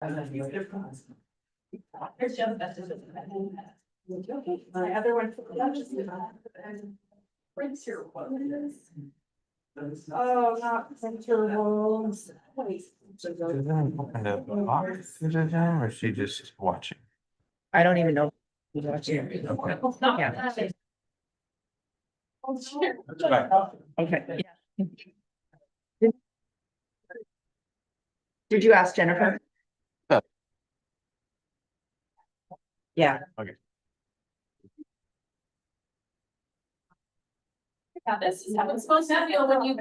There's just my other one. Prints your quotas. Oh, not printer rolls. Or is she just watching? I don't even know. who's watching. Okay. Yeah. Okay. Yeah. Did you ask Jennifer? Yeah. Yeah. Yeah, this is how it's supposed to feel when you.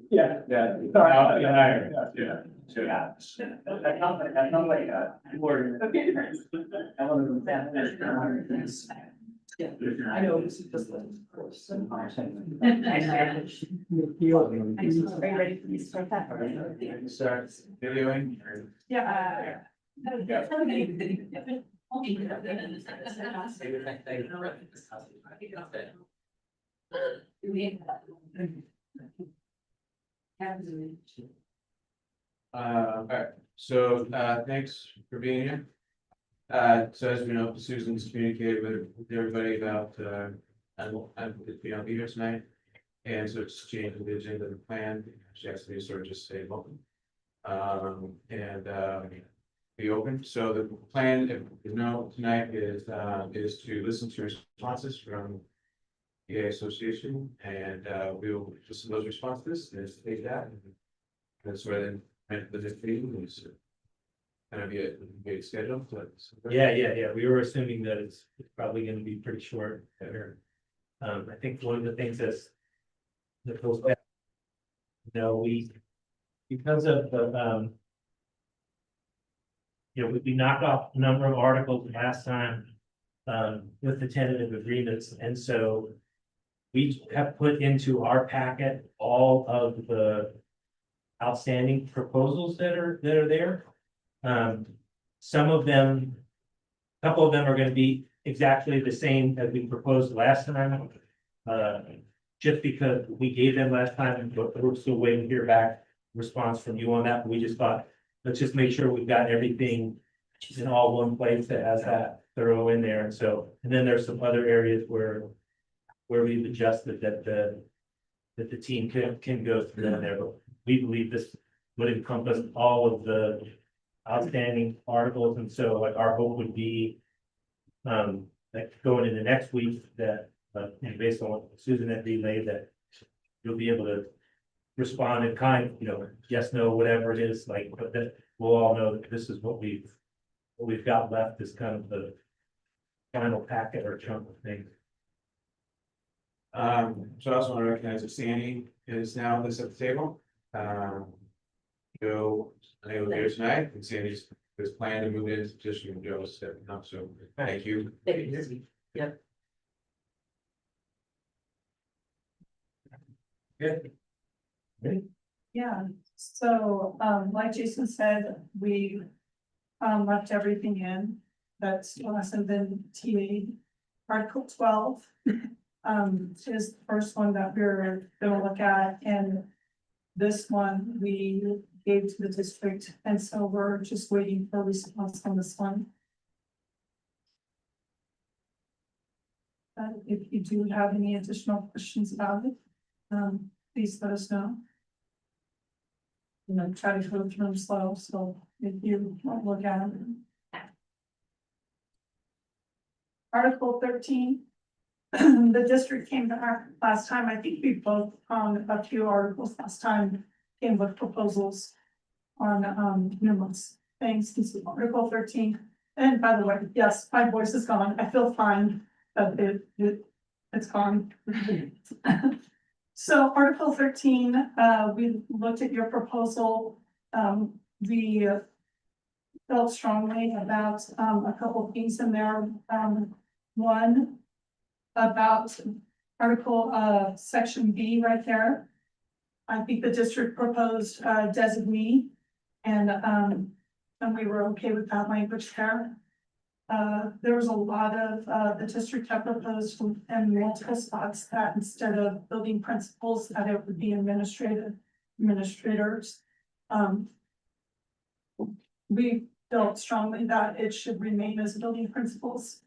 Yeah, yeah. I know. This is just. Are you ready for me to start that? Start videoing. Yeah. Okay, so thanks for being here. So as we know, Susan's communicated with everybody about I'm be here tonight. And so it's changing the agenda of the plan. She asked me to sort of just say welcome. And be open. So the plan, if you know, tonight is to listen to responses from the Association, and we'll listen to those responses and take that. And that's where then the next meeting is kind of be a schedule. Yeah. We were assuming that it's probably gonna be pretty short there. I think one of the things that goes back. Because of the, we knocked off a number of articles last time. With the tentative agreements, and so. We have put into our packet all of the. Outstanding proposals that are there. Some of them. A couple of them are gonna be exactly the same as we proposed last time. Just because we gave them last time, but we're still waiting to hear back response from you on that. We just thought, let's just make sure we've got everything in all one place that has that thorough in there. And so, and then there's some other areas where we've adjusted that the team can go through in there. But we believe this would encompass all of the outstanding articles. And so like our hope would be like going into next week that and based on what Susan had relayed, that you'll be able to respond in kind, yes, no, whatever it is, like, but that we'll all know that this is what we've got left is kind of the final packet or chunk of things. So I also want to recognize that Sandy is now this at the table. Joe, I know here tonight, and Sandy's planned to move into the position of Joe stepping up, so thank you. Thank you. Yep. Good. Ready? Yeah, so, like Jason said, we, left everything in that's lesson than TA. Article 12, is the first one that we're gonna look at, and this one we gave to the district, and so we're just waiting for a response on this one. If you do have any additional questions about it, please let us know. Try to go through them slow, so if you want to look at it. Article 13. The district came back last time, I think we both, a few articles last time came with proposals on, numerous things. This is Article 13. And by the way, yes, my voice is gone. I feel fine, but it's gone. So Article 13, we looked at your proposal. We felt strongly about a couple of things in there. One about Article Section B right there. I think the district proposed designee, and we were okay with that language there. There was a lot of, the district had proposed in multiple spots that instead of building principals, that it would be administrators. We felt strongly that it should remain as building principals.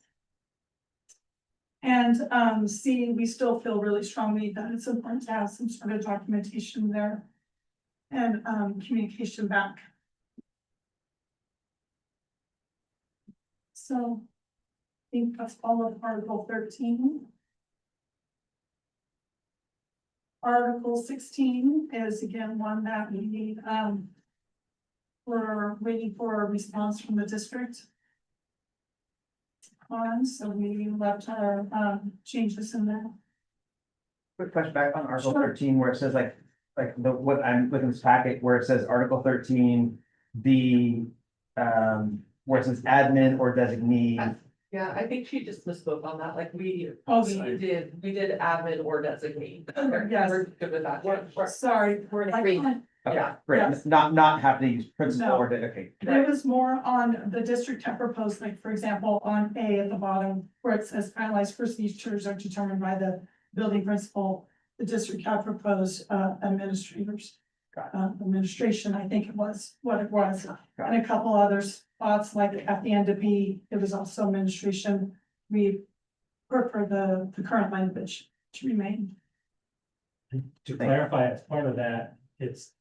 And, C, we still feel really strongly that it's important to have some sort of documentation there. And, communication back. So I think that's all of Article 13. Article 16 is again one that we need, we're waiting for a response from the district. So we left our changes in there. Quick question back on Article Sure. 13, where it says like what I'm looking at this packet, where it says Article 13, the where it says admin or designee. Yeah, I think she just misspoke on that, like we Sorry. did admin or designee. Yes. We're good with that. Sorry, we're like, Agreed. Okay, Yeah. great. Yes. Not have to use principal No. or okay. it was more on the district had proposed, like, for example, on A at the bottom, where it says finalized procedures are determined by the building principal. The district had proposed administrators. Got Administration, I think it was what it was, Got and a couple other spots, like at the end of B, it was also administration. We prefer the current language to remain. To clarify, as part of that, it's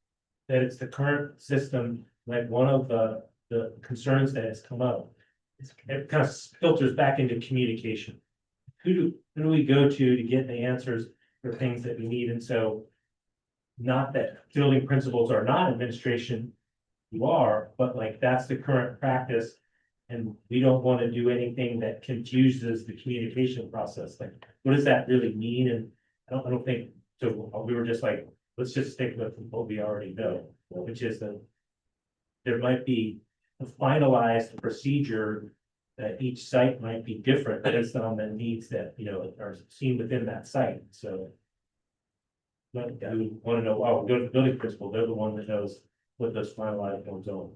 the current system, like one of the concerns that has come up. It kind of filters back into communication. Who do we go to get the answers for things that we need? And so. Not that building principals are not administration, you are, but like that's the current practice. And we don't want to do anything that confuses the communication process. Like, what does that really mean? And I don't think, so we were just like, let's just stick with what we already know, which is that. There might be a finalized procedure that each site might be different based on the needs that, are seen within that site, so. But we want to know, oh, we go to the building principal, they're the one that knows what those finalized ones are.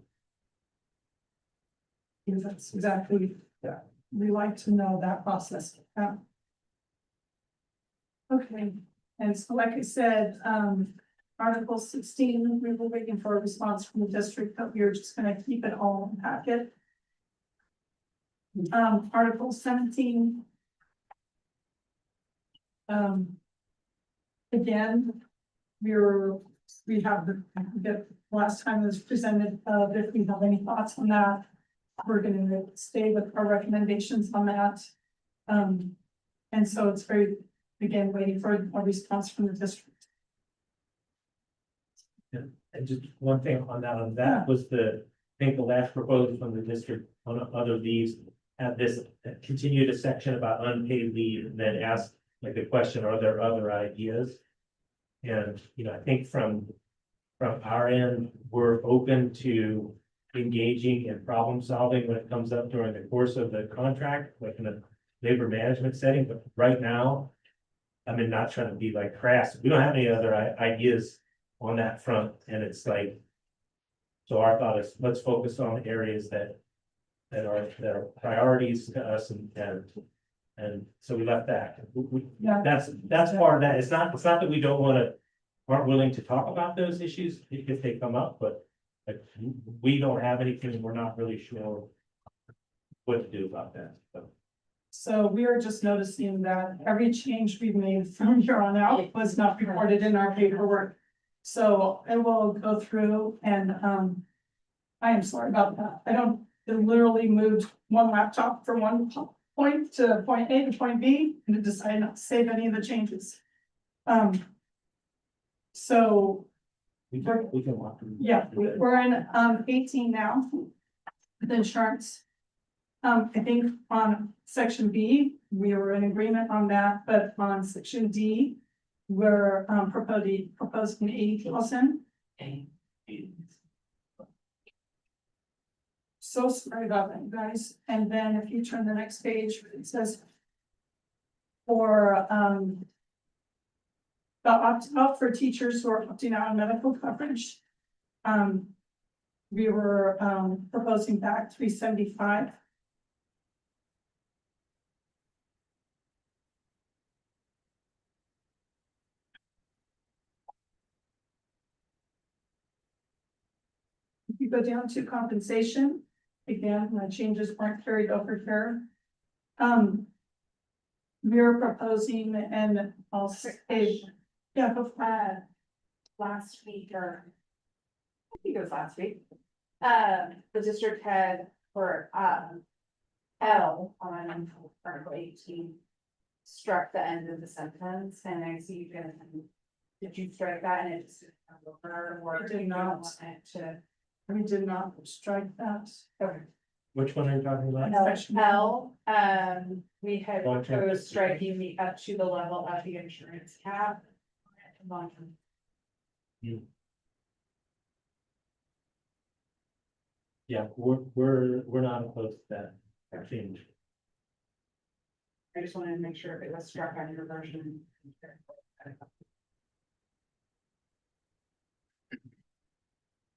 Because that's exactly, Yeah. we like to know that process. Okay, and so like I said, Article 16, we were waiting for a response from the district, but we are just gonna keep it all in the packet. Article 17. Again, we have the last time it was presented, if we have any thoughts on that. We're gonna stay with our recommendations on that. And so it's very, again, waiting for a response from the district. And just one thing on that was I think the last proposal from the district on other leaves. Had this continued a section about unpaid leave and then asked like the question, are there other ideas? And, I think from our end, we're open to engaging in problem solving when it comes up during the course of the contract, like in a labor management setting, but right now. I mean, not trying to be like crass, we don't have any other ideas on that front, and it's like. So our thought is, let's focus on areas that are priorities to us and so we left that. Yeah. That's part of that. It's not that we don't wanna, aren't willing to talk about those issues if they come up, but like, we don't have anything, we're not really sure what to do about that, so. So we are just noticing that every change we've made from here on out was not recorded in our paperwork. So I will go through and, I am sorry about that. It literally moved one laptop from one point to point A to point B, and it decided not to save any of the changes. So, We can walk through. yeah, we're in, 18 now. With insurance. I think on section B, we were in agreement on that, but on section D, we're, proposing 80,000. So sorry about that, guys. And then if you turn the next page, it says. For, the opt-out for teachers who are opting out on medical coverage. We were, proposing back 375. If you go down to compensation, again, the changes weren't carried over here. We're proposing, and I'll say, yeah, before, Last week or. I think it was last week. The district had for, L on Article 18. Struck the end of the sentence, and I see you guys, did you strike that and it just over, or I did you don't not. want it to? we did not strike that. Okay. Which one are you talking about? No, Section L, we had Long-term. proposed striking the up to the level of the insurance cap. Long-term. Yeah, we're not opposed to that change. I just wanted to make sure if it was struck on your version.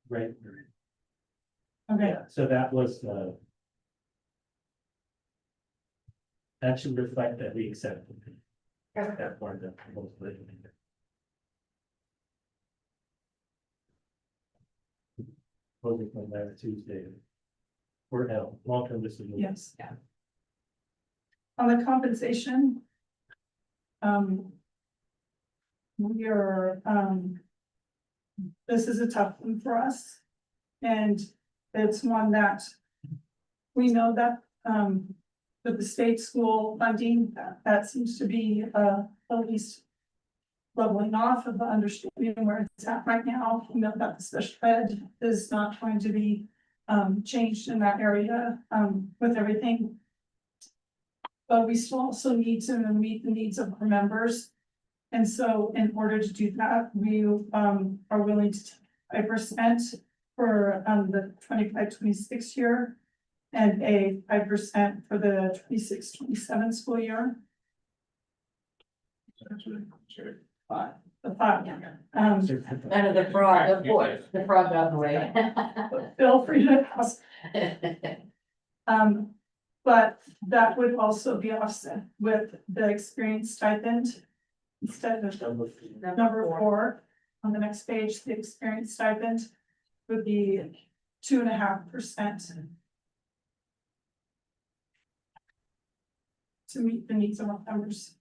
Right. Okay, Yeah, so that was, that should reflect that we accept that part of the proposal. Closing from there Tuesday. Or no, long-term disability. yes. On the compensation. We are, this is a tough one for us. And it's one that we know that, with the state school funding, that seems to be, at least leveling off of the understanding where it's at right now. We know that the special ed is not going to be, changed in that area, with everything. But we still also need to meet the needs of our members. And so in order to do that, we, are willing to take 5% for, the 25-26 year. And a 5% for the 26-27 school year. The five, And the frog, of course, the frog got in the way. feel free to ask. But that would also be offset with the experience stipend. Instead of number 4 on the next page, the experience stipend would be 2.5%. To meet the needs of our members.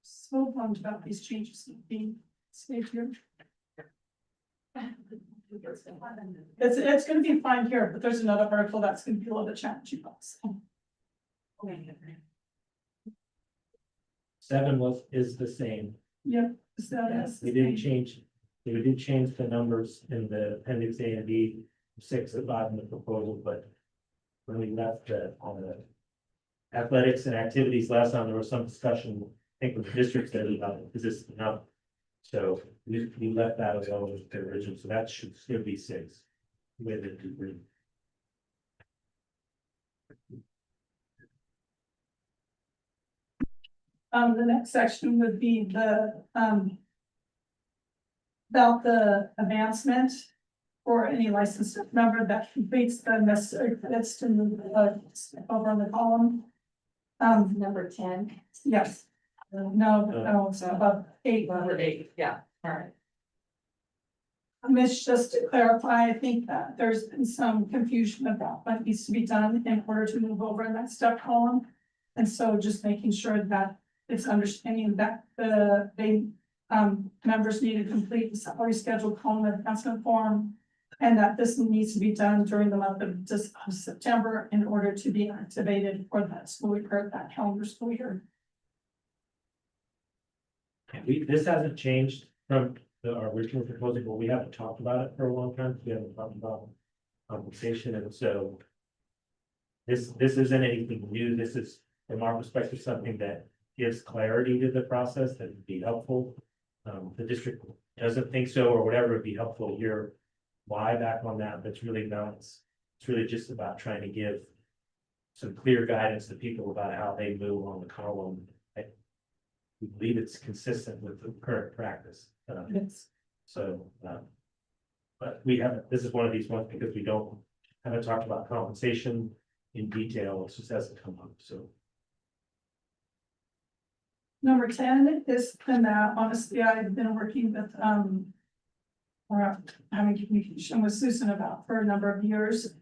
So bummed about these changes being stayed here. It's gonna be fine here, but there's another article that's gonna be a little bit challenging. Also. 7 is the same. Yep, so that is. We didn't change, we did change the numbers in the appendix A and B, 6 and 5 in the proposal, but. When we left the, on the. Athletics and activities last time, there was some discussion, I think with the district that about, is this enough? So we left that alone with the original, so that should still be 6. With it to bring. The next section would be about the advancement for any licensed member that completes the necessary credits to move, over on the column. Number 10. Yes, no, it's above 8. Number 8, yeah, all right. Mitch, just to clarify, I think that there's been some confusion about what needs to be done in order to move over in that step column. And so just making sure that it's understanding that members need to complete the salary schedule column advancement form. And that this needs to be done during the month of September in order to be activated for that school year, that calendar school year. This hasn't changed from our original proposal, but we haven't talked about it for a long time. We haven't talked about compensation, and so this isn't anything new. This is, from our perspective, something that gives clarity to the process that would be helpful. The district doesn't think so, or whatever would be helpful here. Why back on that, but it's really not. It's really just about trying to give some clear guidance to people about how they move on the column. We believe it's consistent with the current practice. So, but we haven't, this is one of these ones because we haven't talked about compensation in detail. It just hasn't come up, so. Number 10 is, and honestly, I've been working with, or having communication with Susan about for a number of years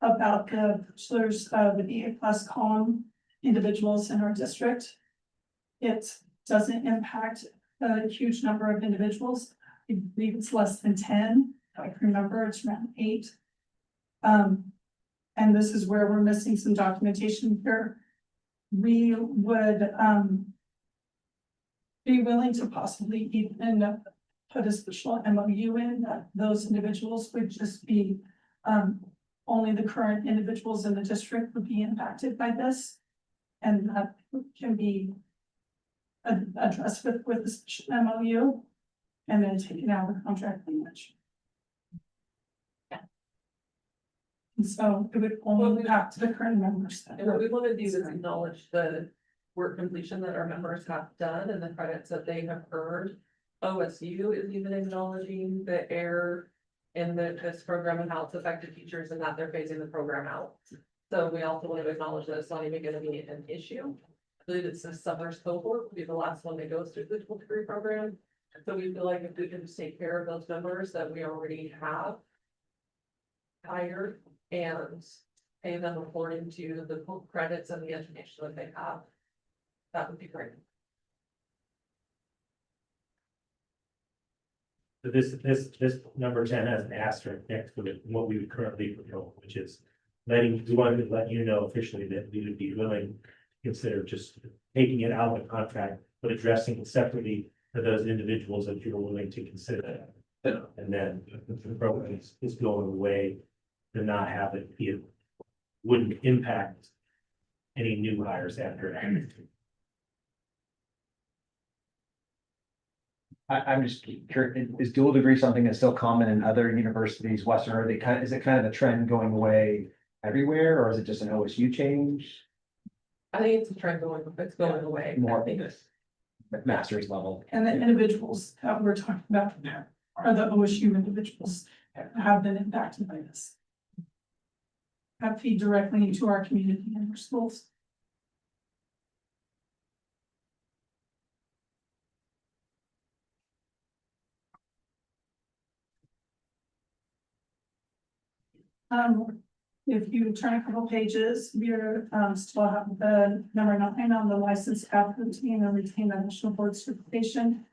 about the bachelor's, the BA+ column individuals in our district. It doesn't impact a huge number of individuals. I believe it's less than 10. I can remember it's around 8. And this is where we're missing some documentation here. We would be willing to possibly even put a special MOU in that those individuals would just be only the current individuals in the district would be impacted by this. And that can be addressed with the special MOU and then taken out of the contract language. And so it would only impact the current members. And what we want to do is acknowledge the work completion that our members have done and the credits that they have earned. OSU is even acknowledging the error in this program and how it's affected teachers and that they're phasing the program out. So we also want to acknowledge that it's not even going to be an issue. I believe it's the summer's cohort will be the last one that goes through the dual degree program. So we feel like if we can just take care of those members that we already have hired and pay them according to the credits and the education that they have, that would be great. So this number 10 has an asterisk next to it, what we would currently propose, which is we wanted to let you know officially that we would be willing to consider just taking it out of the contract, but addressing it separately for those individuals that you're willing to consider. And then the program is going away to not have it wouldn't impact any new hires after that. I'm just curious, is dual degree something that's still common in other universities, Western, are they is it kind of a trend going away everywhere, or is it just an OSU change? I think it's a trend it's going away. More I think master's level. And the individuals that we're talking about are the OSU individuals that have been impacted by this. That feed directly into our community and our schools. If you turn a couple pages, we're still have the number 9 on the license routine and retain the national board certification.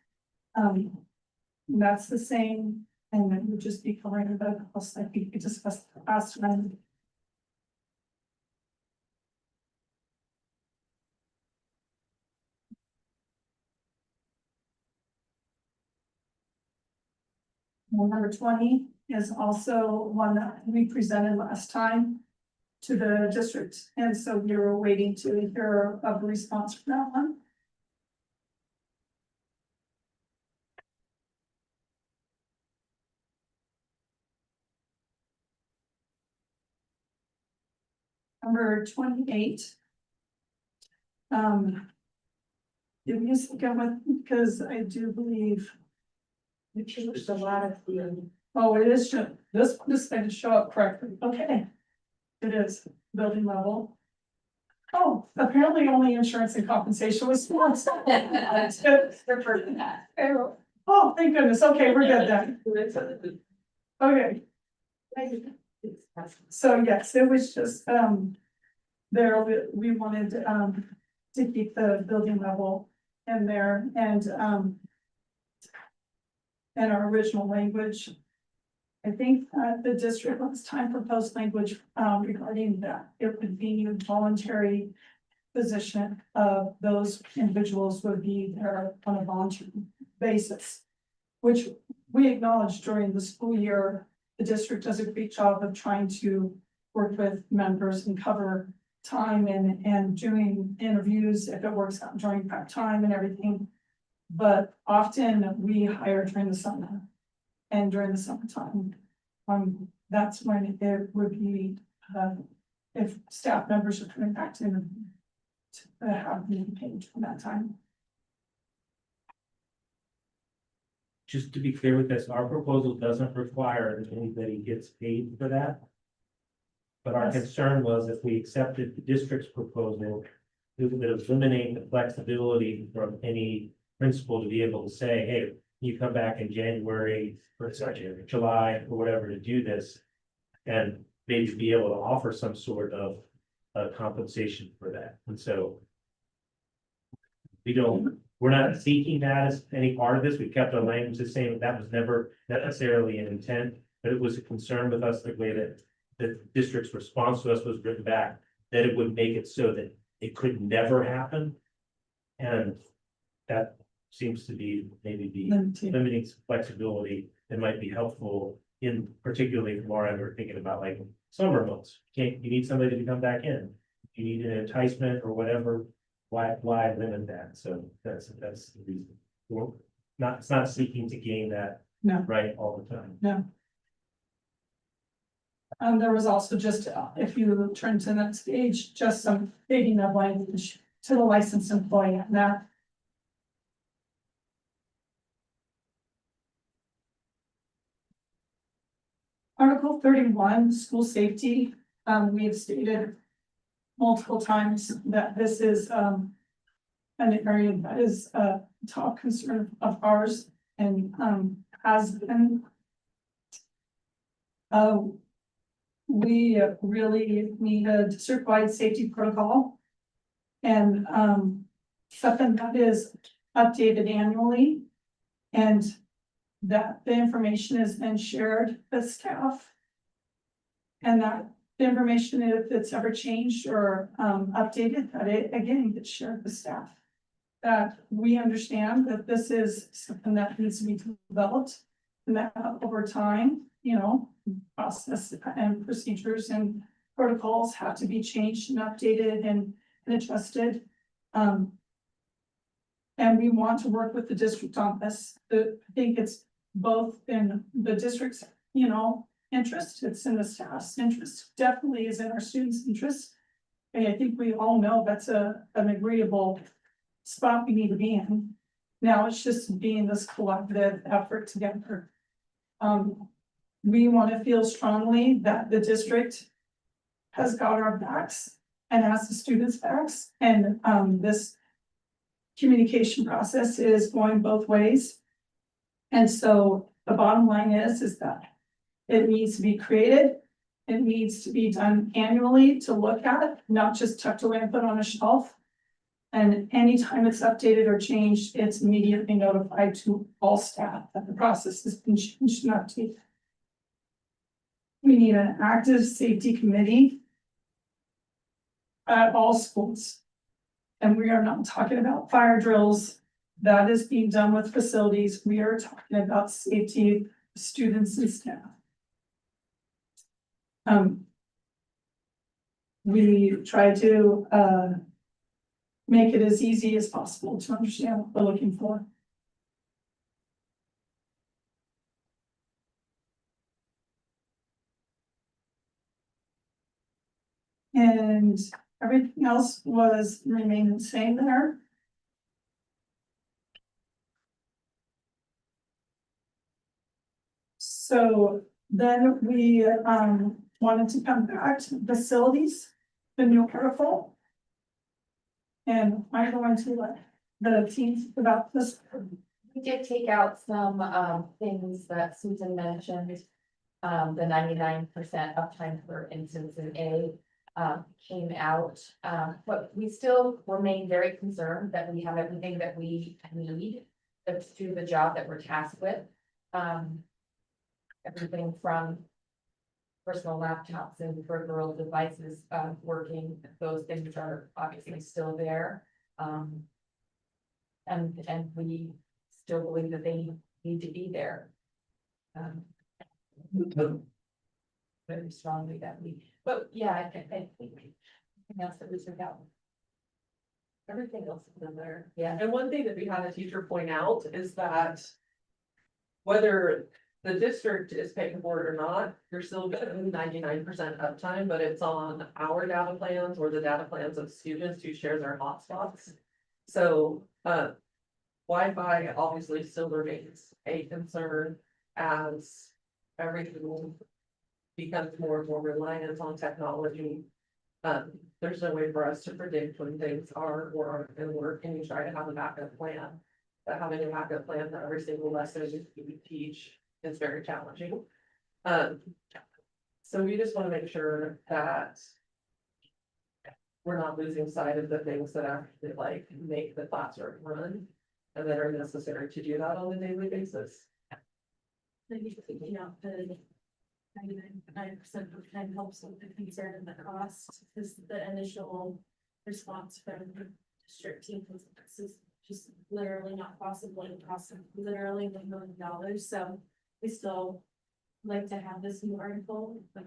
That's the same, and then we'll just be covering the costs like we discussed last time. Number 20 is also one that we presented last time to the district, and so we were waiting to hear a response from that one. Number 28. Give me a second with, because I do believe, We changed a lot of the. oh, it is, this one is going to show up correctly, okay. It is building level. Oh, apparently only insurance and compensation was one. Oh, thank goodness, okay, we're good then, okay. So yes, it was just, there, we wanted, to keep the building level in there and our original language. I think, the district last time proposed language, regarding that, it would be a voluntary position of those individuals would be there on a voluntary basis. Which we acknowledged during the school year, the district does a great job of trying to work with members and cover time and doing interviews if it works out during prep time and everything. But often we hire during the summer and during the summertime. That's when it would be, if staff members are coming back to have them paid from that time. Just to be clear with this, our proposal doesn't require that anybody gets paid for that. But our Yes. concern was if we accepted the district's proposal, it would eliminate the flexibility from any principal to be able to say, hey, you come back in January or sorry, July or whatever to do this. And maybe be able to offer some sort of compensation for that. And so we're not seeking that as any part of this. We kept our language the same. That was never necessarily an intent, but it was a concern with us, the way that the district's response to us was written back, that it would make it so that it could never happen. And that seems to be maybe the limiting flexibility that might be helpful in particularly from our end, we're thinking about like summer months. You need somebody to come back in. You need an enticement or whatever. Why limit that? So that's the reason. It's not seeking to gain that No. right all the time. No. There was also just, if you turn to the next page, just some fading of language to the licensed employee and that. Article 31, school safety, we have stated multiple times that this is, an area that is a top concern of ours and, has been. We really need a district-wide safety protocol. And, something that is updated annually. And that the information is then shared with staff. And that the information, if it's ever changed or updated, that it again gets shared with staff. That we understand that this is something that needs to be developed. And that over time, you know, process and procedures and protocols have to be changed and updated and adjusted. And we want to work with the district on this. I think it's both in the district's, you know, interest, it's in the staff's interest, definitely is in our students' interest. And I think we all know that's an agreeable spot we need to be in. Now it's just being this collaborative effort together. We want to feel strongly that the district has got our backs and has the students' backs, and this communication process is going both ways. And so the bottom line is that it needs to be created. It needs to be done annually to look at, not just tucked away and put on a shelf. And anytime it's updated or changed, it's immediately notified to all staff that the process has been changed and updated. We need an active safety committee at all schools. And we are not talking about fire drills. That is being done with facilities. We are talking about safety of students and staff. We try to make it as easy as possible to understand what we're looking for. And everything else was remained the same there. So then we, wanted to come back to facilities, the new article. And I'm going to let the teams about this. We did take out some things that Susan mentioned. The 99% uptime, for instance, in A came out. But we still remain very concerned that we have everything that we need to do the job that we're tasked with. Everything from personal laptops and peripheral devices working, those things are obviously still there. And we still believe that they need to be there. Very strongly that but yeah, I think anything else that we took out. Everything else is in there, yeah. And one thing that we had a teacher point out is that whether the district is paying for it or not, you're still getting 99% uptime, but it's on our data plans or the data plans of students who share their hotspots. So, Wi-Fi obviously still remains a concern as everything becomes more and more reliant on technology. There's no way for us to predict when things are or aren't gonna work, and you try to have a backup plan. But having a backup plan for every single lesson you teach is very challenging. So we just wanna make sure that we're not losing sight of the things that actually like make the classroom run and that are necessary to do that on a daily basis. Maybe taking out the 99% of time helps with the concern and the cost, because the initial response from the district team was this is just literally not possible, it costs literally $1 million, so we still like to have this new article, but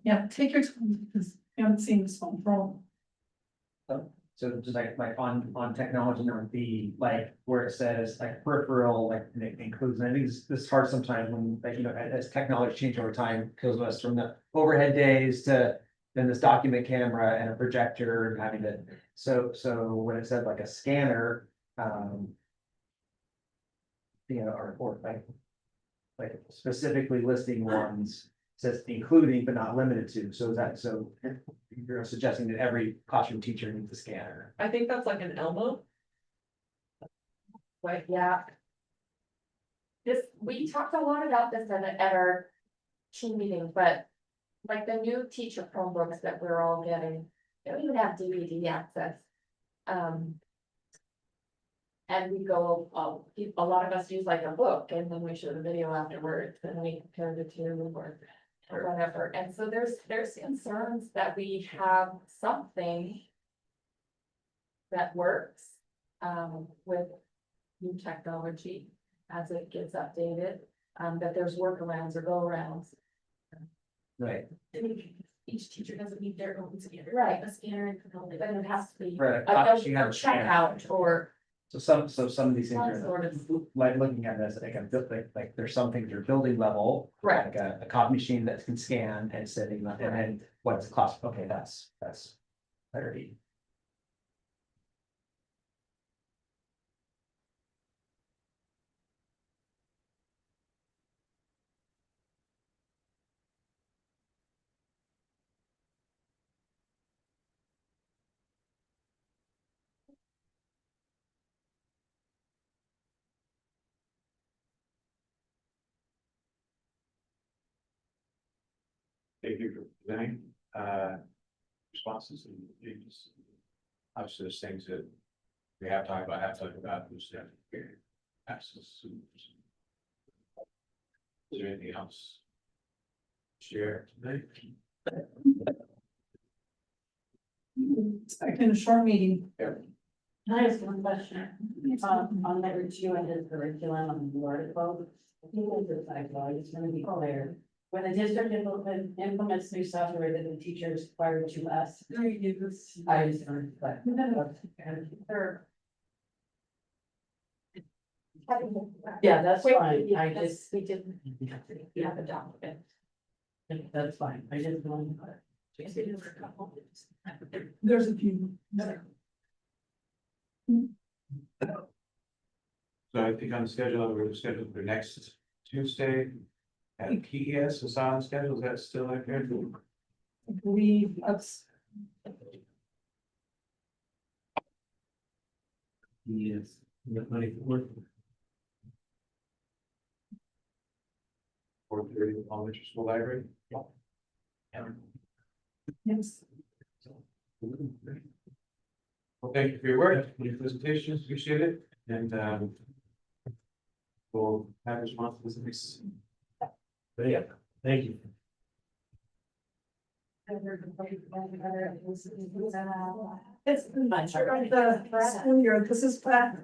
Yeah, take your time, because you haven't seen this one for a while. So just like on technology number B, like where it says like peripheral, like and it includes, and I think this is hard sometimes when, like, you know, as technology change over time, goes with us from the overhead days to then this document camera and a projector and having to, so when it said like a scanner, you know, or like specifically listing ones, says including but not limited to, so is that, so you're suggesting that every classroom teacher needs a scanner? I think that's like an Elmo. Right, yeah. We talked a lot about this at our team meeting, but like the new teacher Chromebooks that we're all getting, they don't even have DVD access. And we go, a lot of us use like a book and then we show the video afterwards and we compare the two or whatever. And so there's concerns that we have something that works with new technology as it gets updated, that there's workarounds or go-arounds. Right. each teacher doesn't need their own scanner. Right. A scanner and phone. But it has to be Right. a You have a scanner. checkout or So some of these things some are sort of, like looking at this, like there's some things that are building level. Right. Like a copy machine that can scan and sitting, and then what's the cost, okay, that's clarity. Thank you for presenting, responses and just. Obviously, there's things that we have talked about, who's there. Access. Is there anything else? Share tonight? Expecting a short meeting. can I ask one question? On number 2 and his curriculum on the article. I think it's like, well, it's gonna be clear. When the district implements new software that the teacher is required to us. I just don't, but. Yeah, that's Wait, fine, yeah, I that's- just, we didn't have a document. That's fine, I just want. There's a few. So I think on the schedule, we're scheduled for next Tuesday. At PES, is on schedule, is that still accurate? I believe that's, Yes. You got money for work. 4:30 elementary school library. yes. Well, thank you for your work, your presentations, appreciate it, and we'll have responses next. But yeah, thank you. It's the school year, this is back,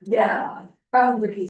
Yeah, probably.